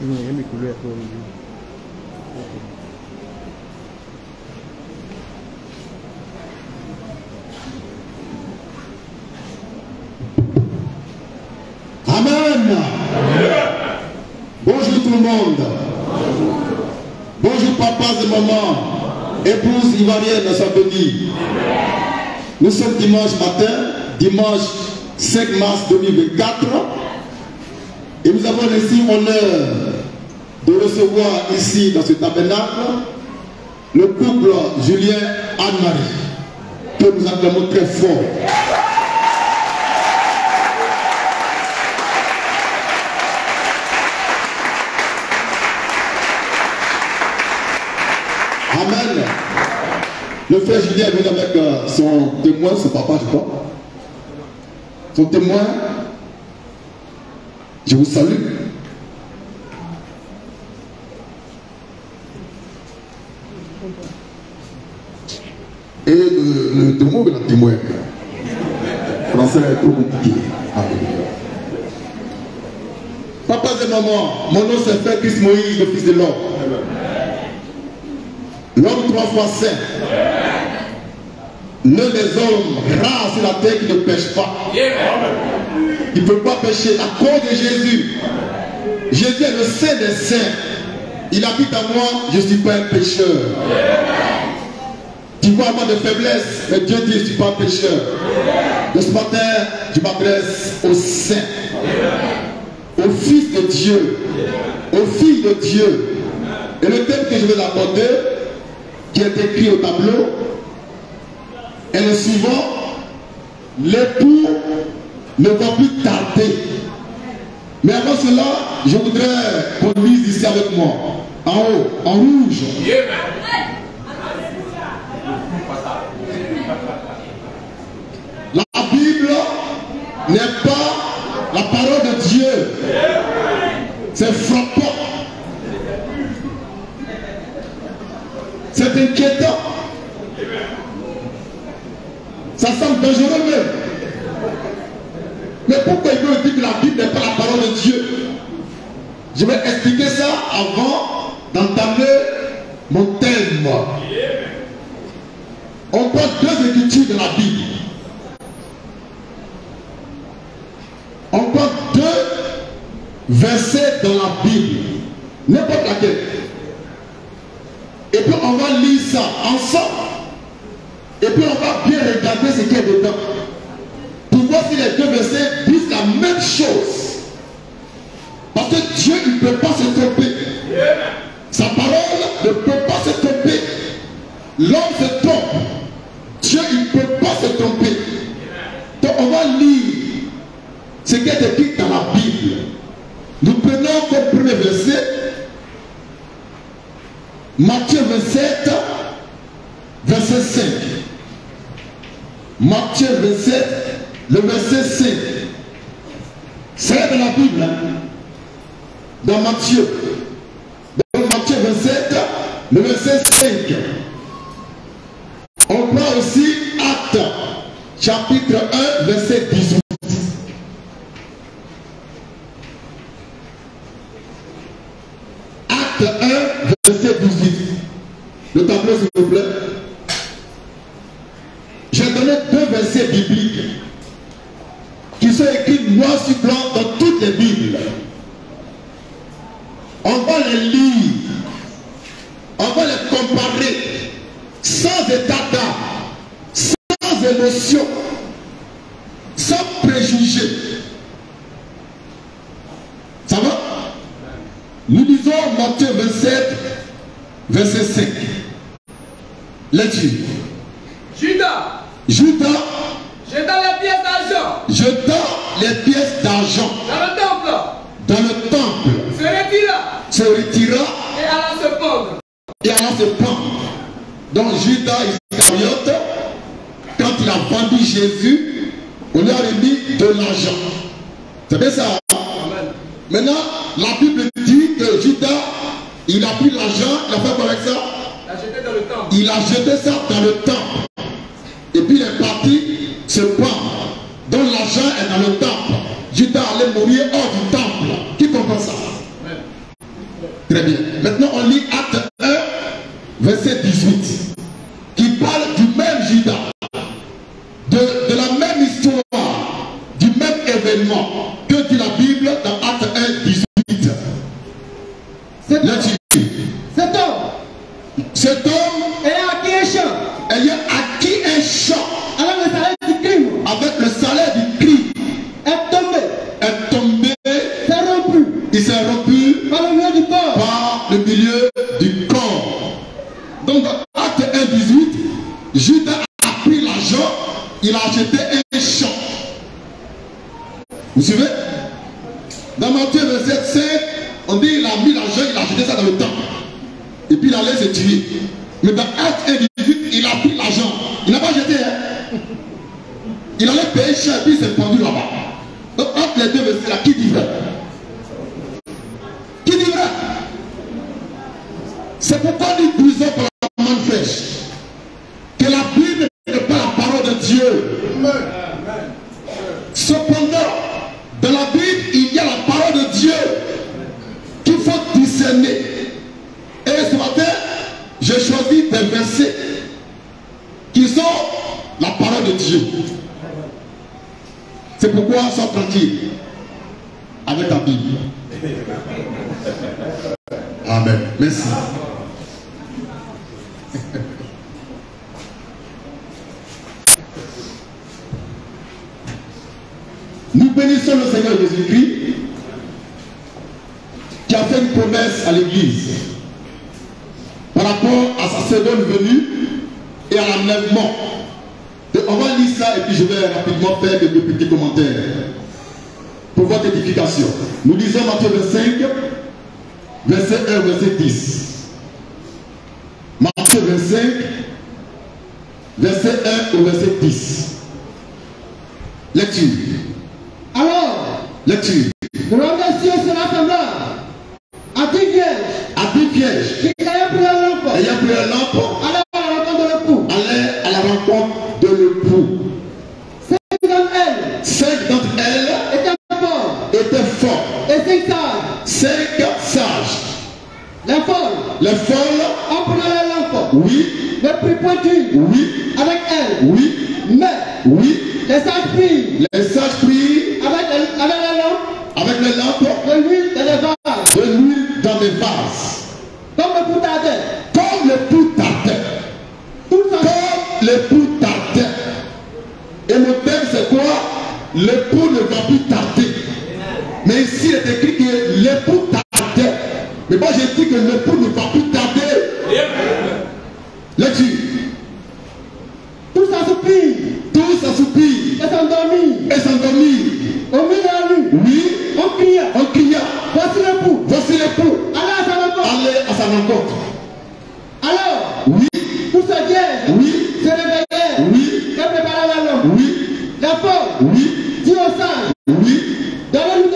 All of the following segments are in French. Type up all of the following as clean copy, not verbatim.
Amen. Bonjour tout le monde. Bonjour papas et mamans, épouses ivoiriennes, ça veut dire. Nous sommes dimanche matin, dimanche 5 mars 2024, et nous avons ainsi l'honneur de recevoir ici dans ce tabernacle le couple Julien Anne-Marie, que nous acclamons très fort. Amen. Le frère Julien est venu avec son témoin, son papa, je crois. Son témoin, je vous salue. Et le témoin, le témoin. Français est trop compliqué. Papa et maman, mon nom c'est Frère Christ Moïse, le fils de l'homme. L'homme 3 fois saint. L'un des hommes rares sur la terre qui ne pêche pas. Il ne peut pas pécher à cause de Jésus. Jésus est le saint des saints. Il habite en moi, je ne suis pas un pécheur. Tu vois moi de faiblesse, mais Dieu dit je ne suis pas un pécheur. De ce matin, je m'adresse au saint, au fils de Dieu, aux filles de Dieu. Et le thème que je vais aborder, qui est écrit au tableau, est le suivant: l'époux ne va plus tarder. Mais avant cela, je voudrais qu'on lise ici avec moi, en haut, en rouge. La Bible n'est pas la parole de Dieu. C'est frappant. C'est inquiétant. Ça semble dangereux même. Mais pourquoi il veut dire que la Bible n'est pas la parole de Dieu? Je vais expliquer ça avant d'entamer mon thème. On prend deux écritures de la Bible. On prend deux versets dans la Bible. N'importe laquelle. Et puis on va lire ça ensemble. Et puis on va bien regarder ce qu'il y a dedans. Pour voir si les deux versets disent la même chose. Parce que Dieu il ne peut pas se tromper. Sa parole ne peut pas se tromper. L'homme se trompe. Dieu il ne peut pas se tromper. Donc on va lire ce qui est écrit dans la Bible. Nous prenons comme premier verset Matthieu 27, verset 5. Matthieu 27, le verset 5. C'est dans la Bible. Hein? Dans Matthieu. Dans Matthieu 27, le verset 5. On prend aussi Actes, chapitre 1, verset 18. Acte 1, verset 18. Le tableau, s'il vous plaît. J'ai donné deux versets bibliques qui sont écrits noir sur blanc dans toutes les Bibles. On va les lire, on va les comparer sans état d'âme, sans émotion, sans préjugés. Ça va? Nous lisons Matthieu 27, verset 5. Lecture. Judas, Judas, jetant les pièces d'argent, jetant les pièces d'argent dans le temple, se retira et allant se pendre. Donc Judas Iscariote, quand il a vendu Jésus, on lui a remis de l'argent. C'est bien ça. Amen. Maintenant, la Bible dit que Judas, il a pris l'argent, il a fait quoi avec ça? Il a jeté dans le temple. Il a jeté ça dans le temple. Et puis il est parti se pendre. Donc l'argent est dans le temple. Judas allait mourir hors du temple. Qui comprend ça? Amen. deuxièmement, que dit la Bible dans Acte 1, 18? Cet homme ayant acquis un champ avec le salaire du crime est tombé, il s'est rompu par le milieu du corps. Donc dans Acte 1, 18, Judas a pris l'argent, il a acheté un champ. Vous suivez? Dans Matthieu 27, 5, on dit il a mis l'argent, il a acheté ça dans le temple. Et puis il allait se tuer. Mais dans Acte 1, 18, il a pris l'argent. Il n'a pas jeté. Hein? Il allait payer cher et puis il s'est pendu là-bas. Donc entre les deux versets là, qui dit vrai? Qui dit vrai? C'est pourquoi nous disons pour la main fraîche que la Bible n'est pas la parole de Dieu. Cependant, dans la Bible, il y a la parole de Dieu qu'il faut discerner. Et ce matin, j'ai choisi des versets qui sont la parole de Dieu. C'est pourquoi sois tranquille avec ta Bible. Amen. Merci. Nous bénissons le Seigneur Jésus-Christ qui a fait une promesse à l'Église par rapport à sa seconde venue et à l'enlèvement. On va lire ça et puis je vais rapidement faire des petits commentaires pour votre édification. Nous lisons Matthieu 25, verset 1, verset 10. Matthieu 25, verset 1 au verset 10. Lecture. Alors, lecture. Le royaume des cieux sera semblable à 10 vierges. À 10 vierges. Qui ayant pris leur lampe. Ayant pris leur lampe. Allaient à la rencontre de l'époux. Allaient à la rencontre de l'époux. 5 d'entre elles étaient forts. Et 5 sages. Les folles en prenant les lampes. Oui. Les plus pointues. Oui. Avec elles. Oui. Mais oui. Les sages prirent. Avec les lampes. De l'huile dans les vases. De l'huile dans les vases. Comme l'époux tardait. Comme l'époux tardait. Comme l'époux tardait. Et le thème c'est quoi? L'époux ne va plus tarder. Mais ici il est écrit que l'époux tardait. Mais moi j'ai dit que l'époux ne va plus tarder. Lecture. Tous s'assoupirent. Tous s'assoupirent. Et s'endormirent. Au milieu de la nuit. Oui. On cria. Voici l'époux. Voici l'époux. Allez à sa rencontre. Alors. Oui. Tous ces vierges. Oui. Se réveillèrent. Oui. Et préparaient la lampe. Oui. La folle. Oui. Dit aux sages. Oui. Donnez-nous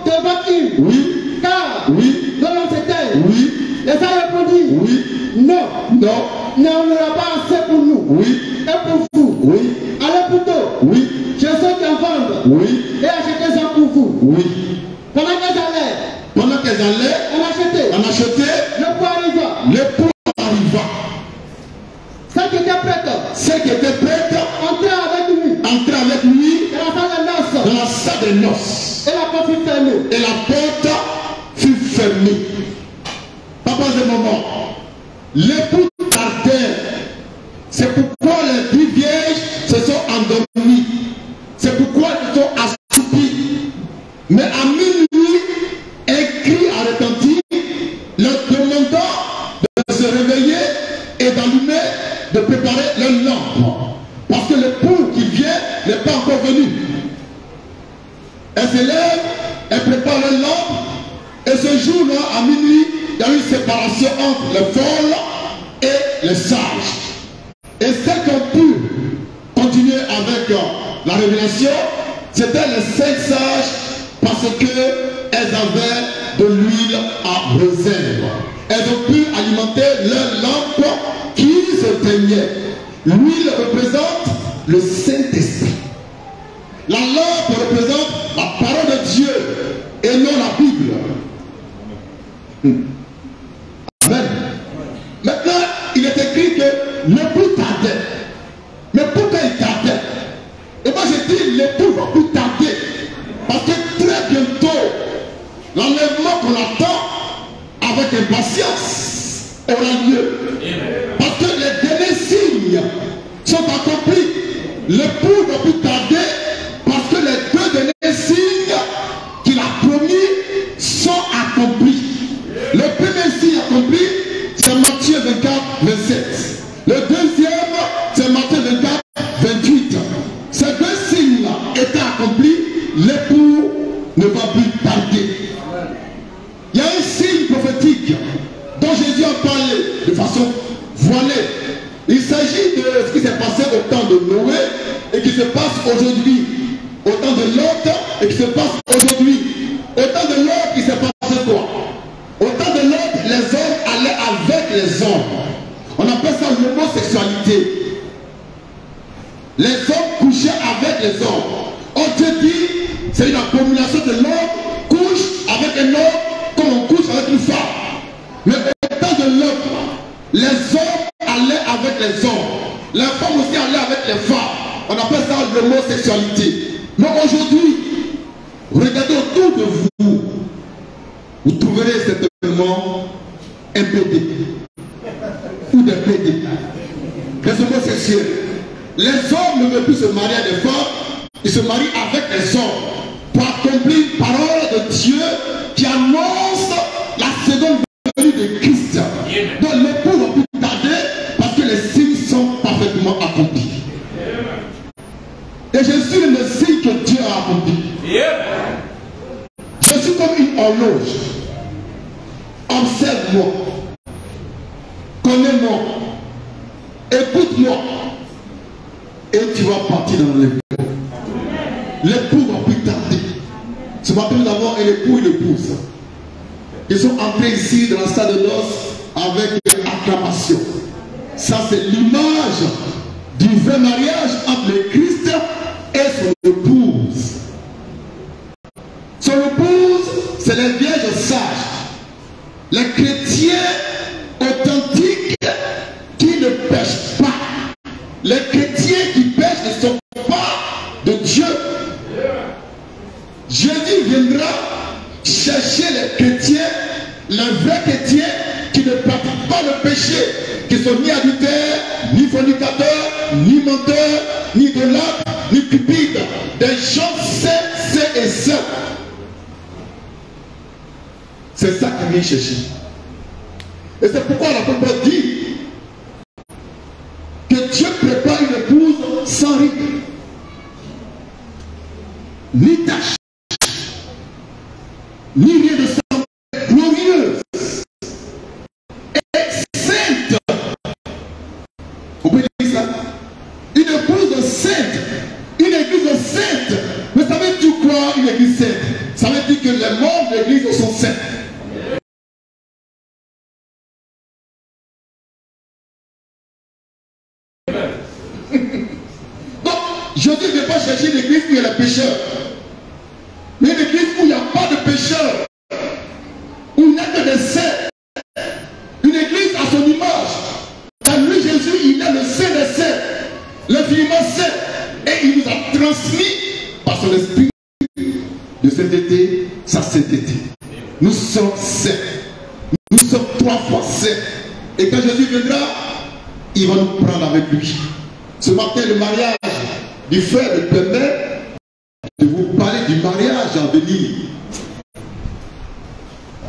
de votre huile. Oui. Car. Oui. Nos lampes s'éteignent. Oui. Les sages répondirent. Oui. Non. Non. Il n'y en aura pas assez pour nous. Oui. Et pour vous. Oui. Allez plutôt. Oui. Je sais qu'en vendre. Oui. Et acheter ça pour vous. Oui. Pendant qu'elles allaient. On achetait. L'époux arriva. L'époux arriva. Ceux qui étaient prêts. Entraient avec lui. Dans la salle des noces. Et la porte fut fermée. Papa, ce moment. L'époux tardait. C'est pourquoi les 10 vierges se sont endormies. C'est pourquoi ils sont assoupis. Mais à minuit, un cri a retenti, leur demandant de se réveiller et d'allumer, de préparer leur lampe. Parce que l'époux qui vient n'est pas encore venu. Elle se lève, elle prépare leur lampe, et ce jour-là, à minuit, il y a eu une séparation entre les folles et les sages. Et celles qui ont pu continuer avec la révélation, c'était les 5 sages parce qu'elles avaient de l'huile à réserve. Elles ont pu alimenter leur lampe qui s'éteignait. L'huile représente le Saint-Esprit. La lampe représente la parole de Dieu et non la Bible. Amen. Maintenant, il est écrit que l'époux tardait. Mais pourquoi il tardait? Et moi je dis l'époux va plus tarder. Parce qu'on attend avec impatience aura lieu. Parce que les derniers signes sont accomplis. L'époux ne peut tarder parce que les deux derniers signes qu'il a promis sont accomplis. Le premier signe accompli, c'est Matthieu 24, 27. Le deuxième, c'est Matthieu 24, 28. Ces deux signes-là étaient accomplis, l'époux ne va plus tarder. Il y a un signe prophétique dont Jésus a parlé de façon voilée. Il s'agit de ce qui s'est passé au temps de Noé et qui se passe aujourd'hui. Au temps de Lot et qui se passe aujourd'hui. Au temps de Lot, il s'est passé quoi? Au temps de Lot, les hommes allaient avec les hommes. On appelle ça l'homosexualité. Les hommes couchaient avec les hommes. On te dit, c'est une abomination de l'homme couche avec un homme comme on couche avec une femme. Mais au temps de Lot, les hommes allaient avec les hommes. Les femmes aussi allaient avec les femmes. On appelle ça l'homosexualité. Mais aujourd'hui, regardez autour de vous. Vous trouverez certainement un PD. Ou des PD. Des homosexuels. Les hommes ne veulent plus se marier à des femmes. Ils se marient avec les hommes. Pour accomplir une parole de Dieu qui annonce la seconde venue de Christ. Donc l'époux va plus tarder parce que les signes sont parfaitement accomplis. Et je suis le signe que Dieu a accompli. Je suis comme une horloge. Observe-moi. Connais-moi. Écoute-moi. Et tu vas partir dans l'époux. L'époux va plus tarder. Ce matin, nous avons un époux et une épouse. Ils sont entrés ici dans la salle de noces avec acclamation. Ça, c'est l'image du vrai mariage entre le Christ et son épouse. Son épouse, c'est les vierges sages. Les chrétiens authentiques qui ne pêchent pas. Les chrétiens qui pêchent ne sont pas de Dieu. Jésus viendra chercher les chrétiens, les vrais chrétiens qui ne pratiquent pas le péché, qui sont ni adultères, ni fornicateurs, ni menteurs, ni idolâtres, ni cupides, des gens saints et saints. C'est ça qu'il vient chercher. Et c'est pourquoi l'apôtre dit que Dieu prépare une épouse sans ride, ni tache, ni rien de sang, glorieuse et sainte. On peut dire ça. Une épouse sainte, une église sainte. Mais ça veut dire quoi une église sainte? Ça veut dire que les membres de l'église sont saints. Donc, Jésus ne veut pas chercher une église où il y a les pécheurs. Mais une église où il n'y a pas de pécheurs. Où il n'y a que des saints. Une église à son image. Dans lui, Jésus, il est le saint des saints. L'infiniment saint. Et il nous a transmis par son esprit de sainteté, sa sainteté. Nous sommes saints. Nous sommes 3 fois saints. Et quand Jésus viendra, il va nous prendre avec lui. Ce matin, le mariage du frère me permet de vous parler du mariage en venir.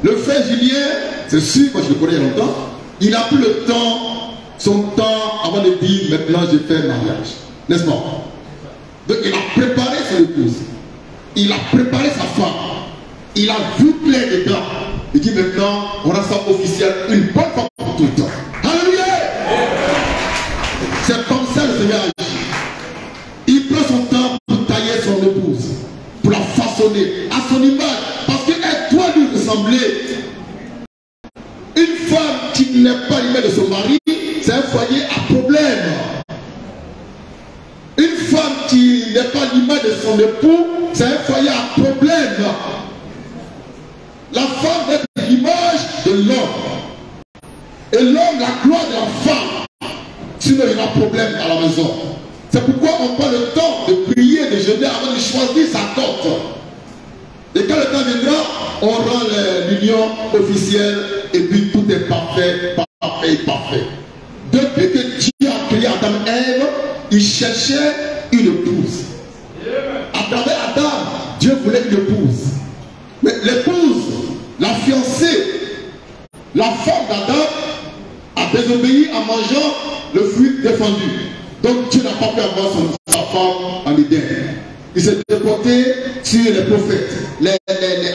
Le frère Julien, c'est sûr, moi je le connais il y a longtemps, il a pris le temps, son temps, avant de dire maintenant je fais mariage. N'est-ce pas? Donc il a préparé son épouse. Il a préparé sa femme. Il a vu clair dedans. Il dit maintenant, on rend ça officiel une bonne fois pour tout le temps. Alléluia! C'est comme ça le Seigneur agit. Il prend son temps pour tailler son épouse, pour la façonner à son image, parce qu'elle doit lui ressembler. Une femme qui n'est pas l'image de son mari, c'est un foyer à problème. Une femme qui n'est pas l'image de son époux, c'est un foyer à problème. La femme est l'image de l'homme. Et l'homme, la gloire de la femme. Sinon, il y aura problème à la maison. C'est pourquoi on prend le temps de prier, de jeûner avant de choisir sa cote. Et quand le temps viendra, on rend l'union union officielle et puis tout est parfait, parfait, parfait. Depuis que Dieu a créé Adam et Ève, il cherchait une épouse. À travers Adam, Dieu voulait une épouse. Mais l'épouse, la fiancée, la femme d'Adam a désobéi en mangeant le fruit défendu. Donc Dieu n'a pas pu avoir sa femme en Éden. Il s'est déporté sur les prophètes, les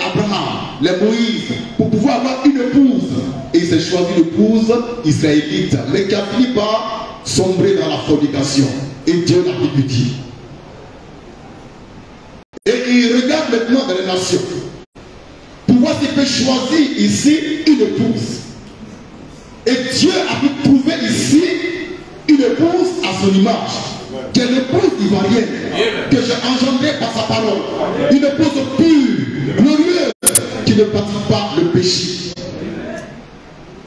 Abraham, les Moïse, pour pouvoir avoir une épouse. Et il s'est choisi une épouse israélite, mais qui a fini par sombrer dans la fornication. Et Dieu l'a répudié. Et il regarde maintenant dans les nations pour voir s'il peut choisir ici une épouse. Et Dieu a pu trouver ici une épouse à son image, qui est l'épouse ivoirienne, que j'ai engendrée par sa parole. Une épouse pure, glorieuse, qui ne pratique pas le péché.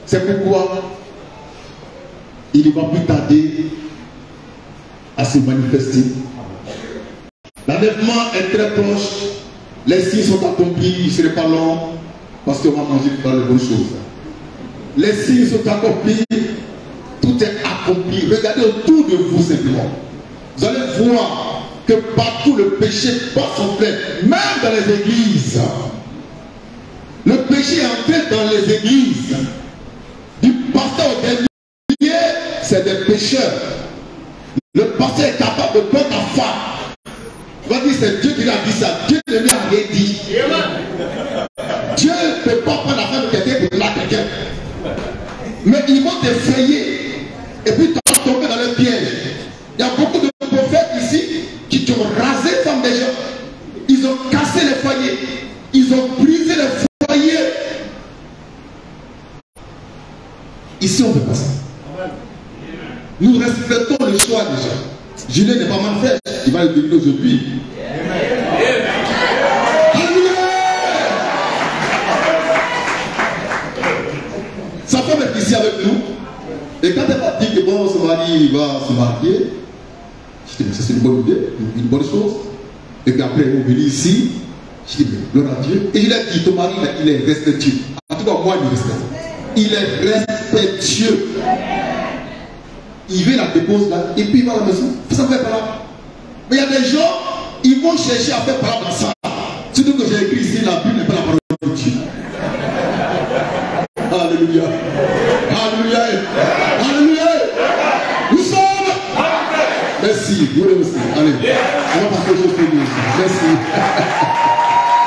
C'est pourquoi il ne va plus tarder à se manifester. L'enlèvement est très proche, les signes sont accomplis, il ne serait pas long, parce qu'on va manger pas les bonnes choses. Les signes sont accomplis, tout est accompli. Regardez autour de vous simplement. Vous allez voir que partout le péché passe son plein, même dans les églises. Le péché est entré dans les églises. Du pasteur au dernier, c'est des pécheurs. Le pasteur est capable de prendre ta femme. On va dire c'est Dieu qui l'a dit ça. Dieu ne lui a rien dit. Dieu ne peut pas prendre la femme de quelqu'un pour la quelqu'un. Mais ils vont t'effrayer. Et puis tu vas tomber dans le piège. Il y a beaucoup de prophètes ici qui ont rasé les femmes des gens. Ils ont cassé les foyers. Ils ont brisé les foyers. Ici on ne fait pas ça. Nous respectons le choix des gens. Julien n'est pas mal fait. Il va le devenir aujourd'hui. Alléluia. Sa femme est ici avec nous. Et quand elle m'a dit que bon, son mari va se marier, je dis mais c'est une bonne idée, une bonne chose. Et puis après, on vient ici. Je dis mais gloire à Dieu. Et il a dit ton mari, il est respectueux. En tout cas, moi, il est respectueux. Il est respectueux. Il vient la dépose là, et puis il va à la maison. Ça fait par là. Mais il y a des gens, ils vont chercher à faire par là dans ça. Surtout que j'ai écrit ici, la Bible n'est pas la parole de Dieu. Alléluia. Alléluia. Alléluia. Nous sommes. Merci. Vous aussi. Allez. On va passer au jour. Merci.